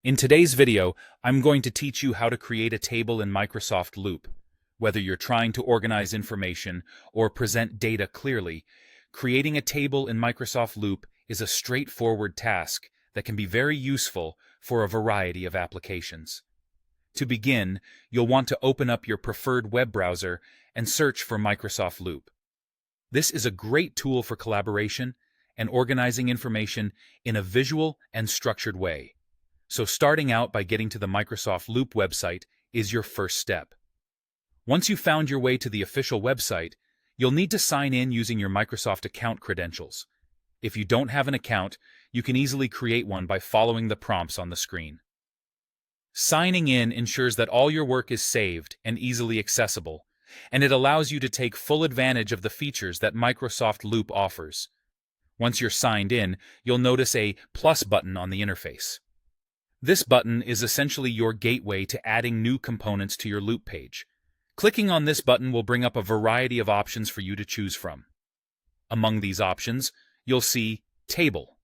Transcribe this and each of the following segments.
In today's video, I'm going to teach you how to create a table in Microsoft Loop. Whether you're trying to organize information or present data clearly, creating a table in Microsoft Loop is a straightforward task that can be very useful for a variety of applications. To begin, you'll want to open up your preferred web browser and search for Microsoft Loop. This is a great tool for collaboration and organizing information in a visual and structured way. So starting out by getting to the Microsoft Loop website is your first step. Once you've found your way to the official website, you'll need to sign in using your Microsoft account credentials. If you don't have an account, you can easily create one by following the prompts on the screen. Signing in ensures that all your work is saved and easily accessible, and it allows you to take full advantage of the features that Microsoft Loop offers. Once you're signed in, you'll notice a plus button on the interface. This button is essentially your gateway to adding new components to your Loop page. Clicking on this button will bring up a variety of options for you to choose from. Among these options, you'll see Table.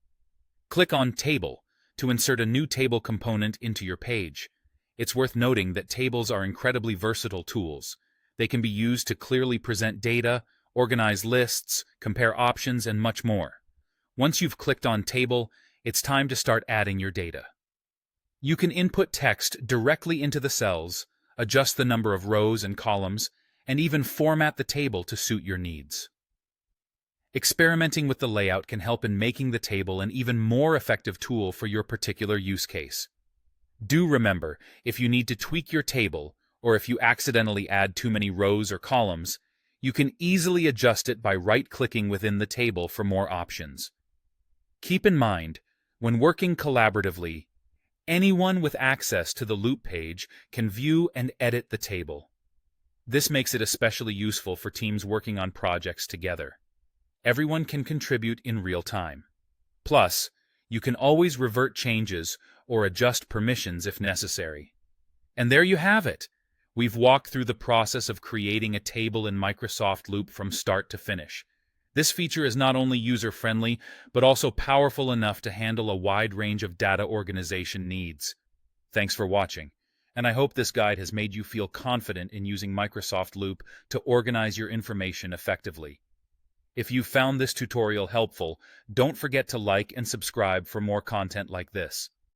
Click on Table to insert a new table component into your page. It's worth noting that tables are incredibly versatile tools. They can be used to clearly present data, organize lists, compare options, and much more. Once you've clicked on Table, it's time to start adding your data. You can input text directly into the cells, adjust the number of rows and columns, and even format the table to suit your needs. Experimenting with the layout can help in making the table an even more effective tool for your particular use case. Do remember, if you need to tweak your table, or if you accidentally add too many rows or columns, you can easily adjust it by right-clicking within the table for more options. Keep in mind, when working collaboratively, anyone with access to the Loop page can view and edit the table. This makes it especially useful for teams working on projects together. Everyone can contribute in real time. Plus, you can always revert changes or adjust permissions if necessary. And there you have it. We've walked through the process of creating a table in Microsoft Loop from start to finish. This feature is not only user-friendly, but also powerful enough to handle a wide range of data organization needs. Thanks for watching, and I hope this guide has made you feel confident in using Microsoft Loop to organize your information effectively. If you found this tutorial helpful, don't forget to like and subscribe for more content like this.